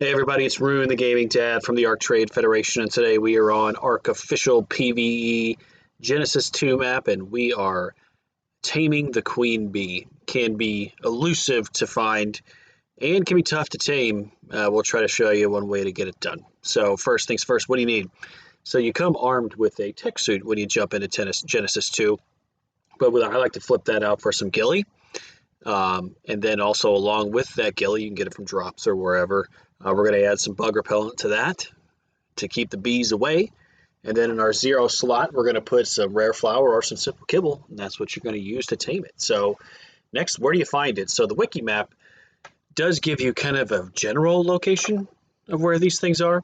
Hey everybody, it's Rune, the gaming dad from the ARK Trade Federation, and today we are on ARK official PVE Genesis 2 map, and we are taming the queen bee. Can be elusive to find and can be tough to tame. We'll try to show you one way to get it done. So first things first, what do you need? So you come armed with a tech suit when you jump into Genesis 2, but I like to flip that out for some ghillie. And then also along with that ghillie, you can get it from drops or wherever. We're going to add some bug repellent to that to keep the bees away. And then in our 0 slot, we're going to put some rare flower or some simple kibble, and that's what you're going to use to tame it. So next, where do you find it? So the wiki map does give you kind of a general location of where these things are.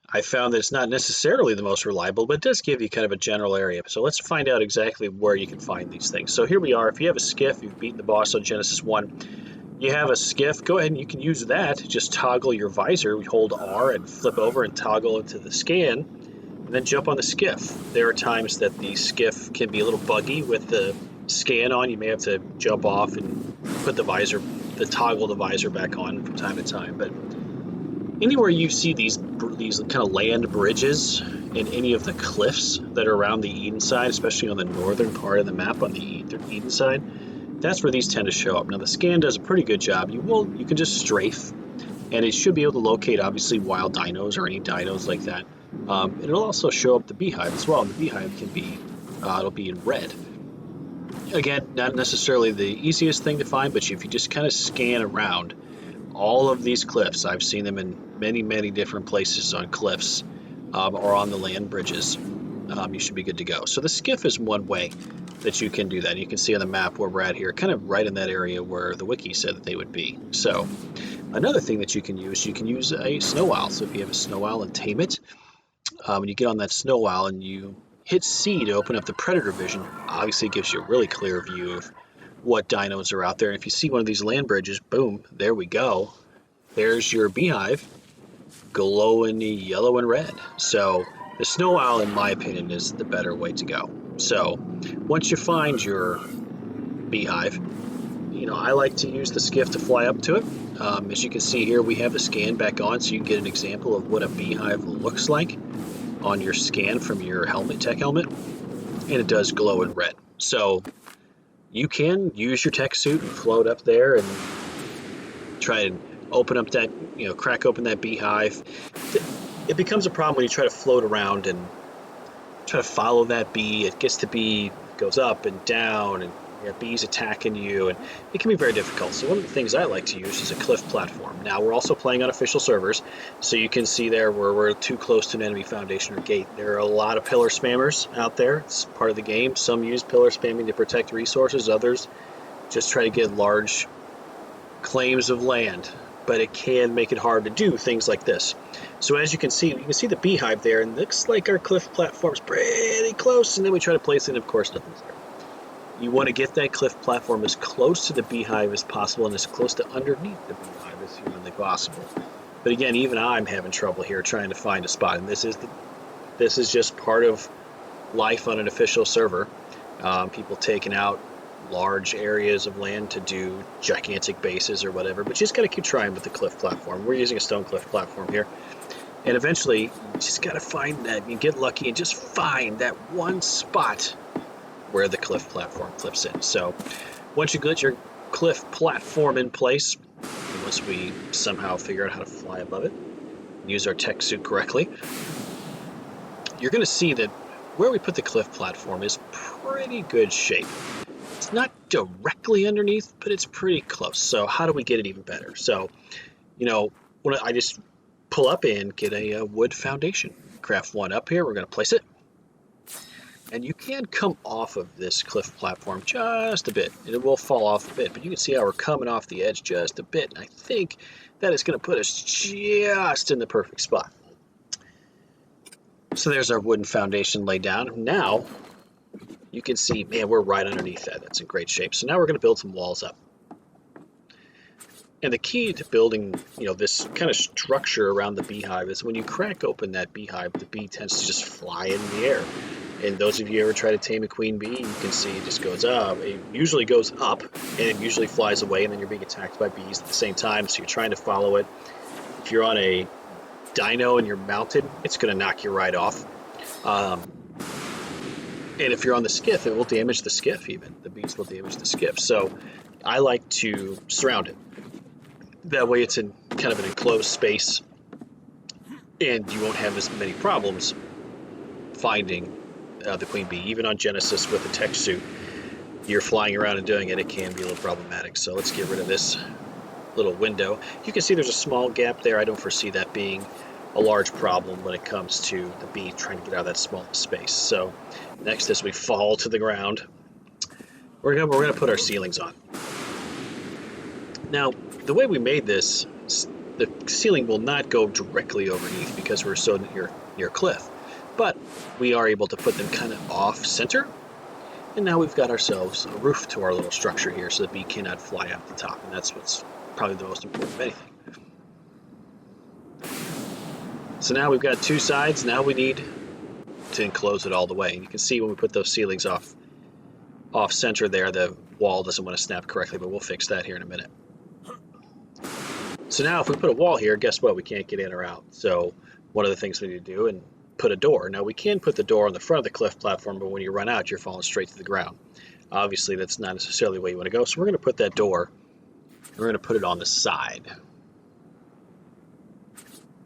I found that it's not necessarily the most reliable, but it does give you kind of a general area. So let's find out exactly where you can find these things. So here we are. If you have a skiff, you've beaten the boss on Genesis 1. You have a skiff, go ahead and you can use that. Just toggle your visor, hold R and flip over and toggle into the scan, and then jump on the skiff. There are times that the skiff can be a little buggy with the scan on. You may have to jump off and put toggle the visor back on from time to time. But anywhere you see these kind of land bridges in any of the cliffs that are around the Eden side, especially on the northern part of the map on the Eden side, that's where these tend to show up. Now the scan does a pretty good job. You can just strafe, and it should be able to locate obviously wild dinos or any dinos like that. It'll also show up the beehive as well, and the beehive can be it'll be in red. Again, not necessarily the easiest thing to find, but if you just kind of scan around all of these cliffs, I've seen them in many different places on cliffs or on the land bridges. You should be good to go. So the skiff is one way that you can do that. You can see on the map where we're at here, kind of right in that area where the wiki said that they would be. So another thing that you can use a snow owl. So if you have a snow owl and tame it, when you get on that snow owl and you hit C to open up the predator vision, obviously it gives you a really clear view of what dinos are out there. And if you see one of these land bridges, boom, there we go. There's your beehive glowing yellow and red. So the snow owl, in my opinion, is the better way to go. So once you find your beehive, I like to use the skiff to fly up to it. As you can see here, we have the scan back on, so you can get an example of what a beehive looks like on your scan from your tech helmet, and it does glow in red. So you can use your tech suit and float up there and try and open up that, crack open that beehive. It becomes a problem when you try to float around and try to follow that bee. It gets to be, goes up and down, and you have bees attacking you, and it can be very difficult. So one of the things I like to use is a cliff platform. Now we're also playing on official servers, so you can see there where we're too close to an enemy foundation or gate. There are a lot of pillar spammers out there. It's part of the game. Some use pillar spamming to protect resources. Others just try to get large claims of land, but it can make it hard to do things like this. So as you can see the beehive there, and it looks like our cliff platform's pretty close, and then we try to place it, and of course nothing's there. You want to get that cliff platform as close to the beehive as possible and as close to underneath the beehive as humanly possible. But again, even I'm having trouble here trying to find a spot, and this is just part of life on an official server. People taking out large areas of land to do gigantic bases or whatever, but you just got to keep trying with the cliff platform. We're using a stone cliff platform here, and eventually you just got to find that. You get lucky and just find that one spot where the cliff platform clips in. So once you get your cliff platform in place, once we somehow figure out how to fly above it, use our tech suit correctly, you're going to see that where we put the cliff platform is pretty good shape. It's not directly underneath, but it's pretty close. So how do we get it even better? So, when I just pull up and get a wood foundation. Craft one up here. We're going to place it. And you can come off of this cliff platform just a bit. It will fall off a bit, but you can see how we're coming off the edge just a bit. And I think that is going to put us just in the perfect spot. So there's our wooden foundation laid down. Now you can see, man, we're right underneath that. That's in great shape. So now we're going to build some walls up. And the key to building, this kind of structure around the beehive is when you crack open that beehive, the bee tends to just fly in the air. And those of you ever try to tame a queen bee, you can see it just goes up. It usually goes up, and it usually flies away, and then you're being attacked by bees at the same time, so you're trying to follow it. If you're on a dino and you're mounted, it's going to knock you right off. And if you're on the skiff, it will damage the skiff even. The beast will damage the skiff. So I like to surround it. That way it's in kind of an enclosed space and you won't have as many problems finding the queen bee. Even on Genesis with the tech suit, you're flying around and doing it, it can be a little problematic. So let's get rid of this little window. You can see there's a small gap there. I don't foresee that being a large problem when it comes to the bee trying to get out of that small space. So next, as we fall to the ground, we're gonna put our ceilings on. Now, the way we made this, the ceiling will not go directly underneath because we're so near cliff, but we are able to put them kind of off center. And now we've got ourselves a roof to our little structure here, so the bee cannot fly out the top, and that's what's probably the most important of anything. So now we've got two sides. Now we need to enclose it all the way. And you can see when we put those ceilings off center there, the wall doesn't want to snap correctly, but we'll fix that here in a minute. So now if we put a wall here, guess what? We can't get in or out. So one of the things we need to do and put a door. Now we can put the door on the front of the cliff platform, but when you run out, you're falling straight to the ground. Obviously, that's not necessarily the way you want to go. So we're going to put that door, we're going to put it on the side.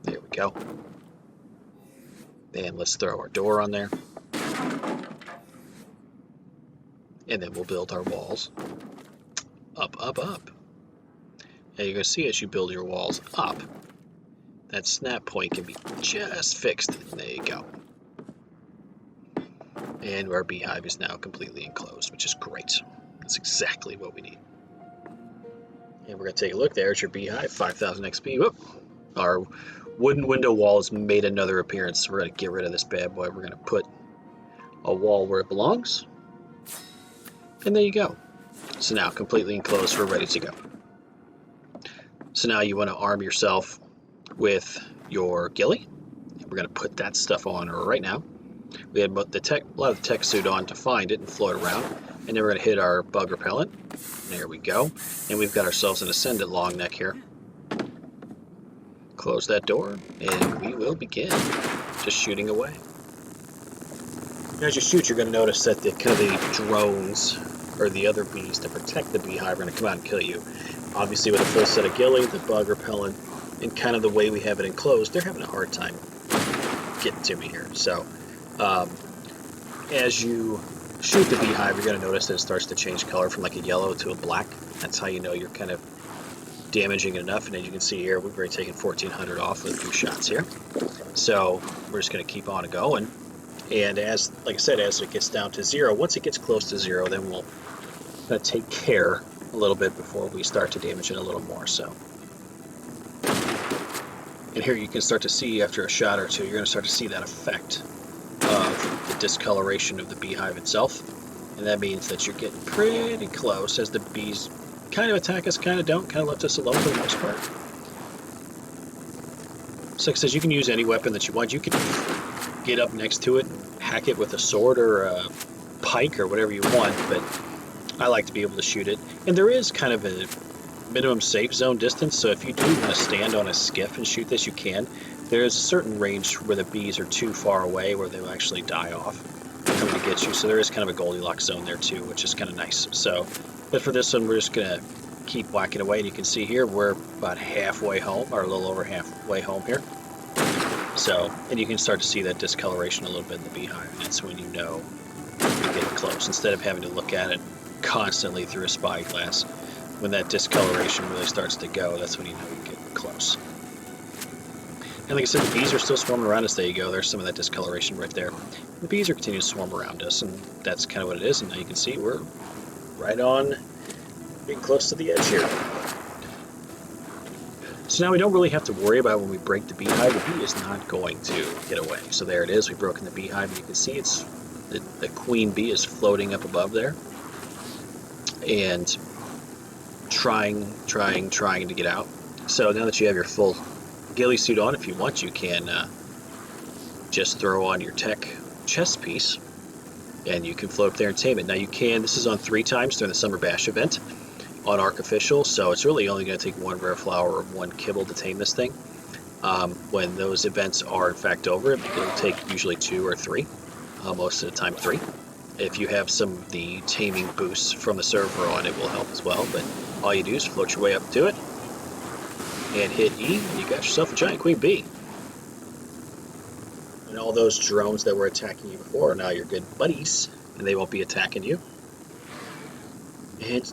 There we go. And let's throw our door on there. And then we'll build our walls up, up, up. And you're going to see as you build your walls up, that snap point can be just fixed. There you go. And our beehive is now completely enclosed, which is great. That's exactly what we need. And we're going to take a look. There's your beehive, 5,000 XP. Whoop. Our wooden window wall has made another appearance. We're going to get rid of this bad boy. We're going to put a wall where it belongs. And there you go. So now completely enclosed, we're ready to go. So now you want to arm yourself with your ghillie. We're going to put that stuff on right now. We had a lot of the tech suit on to find it and float around. And then we're going to hit our bug repellent. There we go. And we've got ourselves an ascendant long neck here. Close that door, and we will begin just shooting away. As you shoot, you're going to notice that the kind of the drones or the other bees to protect the beehive are going to come out and kill you. Obviously, with a full set of ghillie, the bug repellent, and kind of the way we have it enclosed, they're having a hard time getting to me here. So, as you shoot the beehive, you're going to notice that it starts to change color from like a yellow to a black. That's how you know you're kind of damaging it enough. And as you can see here, we've already taken 1,400 off with a few shots here. So we're just going to keep on going. And as, like I said, as it gets down to zero, once it gets close to zero, then we'll take care a little bit before we start to damage it a little more. So, and here you can start to see after a shot or two, you're going to start to see that effect of the discoloration of the beehive itself. And that means that you're getting pretty close as the bees kind of attack us, kind of don't, kind of left us alone for the most part. So like I said, you can use any weapon that you want. You can get up next to it and hack it with a sword or a pike or whatever you want, but I like to be able to shoot it. And there is kind of a minimum safe zone distance, so if you do want to stand on a skiff and shoot this, you can. There is a certain range where the bees are too far away where they'll actually die off coming to get you, so there is kind of a Goldilocks zone there too, which is kind of nice. So, but for this one, we're just going to keep whacking away, and you can see here we're about halfway home, or a little over halfway home here. So, and you can start to see that discoloration a little bit in the beehive, and that's when you know you're getting close. Instead of having to look at it constantly through a spyglass, when that discoloration really starts to go, that's when you know you're getting close. And like I said, the bees are still swarming around us. There you go. There's some of that discoloration right there. The bees are continuing to swarm around us, and that's kind of what it is. And now you can see we're right on being close to the edge here. So now we don't really have to worry about when we break the beehive. The bee is not going to get away. So there it is. We've broken the beehive, and you can see it's the queen bee is floating up above there and trying to get out. So now that you have your full ghillie suit on, if you want, you can just throw on your tech chest piece and you can float up there and tame it. Now you can, this is on 3 times during the Summer Bash event on ARK Official, so it's really only going to take 1 rare flower or 1 kibble to tame this thing. When those events are in fact over, it'll take usually 2 or 3, most of the time 3. If you have some of the taming boosts from the server on, it will help as well. But all you do is float your way up to it and hit E, and you got yourself a giant queen bee. And all those drones that were attacking you before are now your good buddies, and they won't be attacking you. And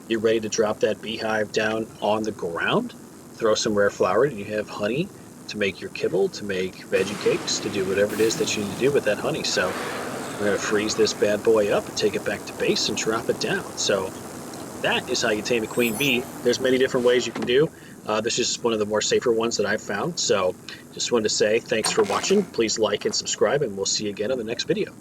you're ready to drop that beehive down on the ground. Throw some rare flour, and you have honey to make your kibble, to make veggie cakes, to do whatever it is that you need to do with that honey. So we're going to freeze this bad boy up and take it back to base and drop it down. So that is how you tame a queen bee. There's many different ways you can do. This is one of the more safer ones that I've found. So just wanted to say thanks for watching. Please like and subscribe, and we'll see you again in the next video.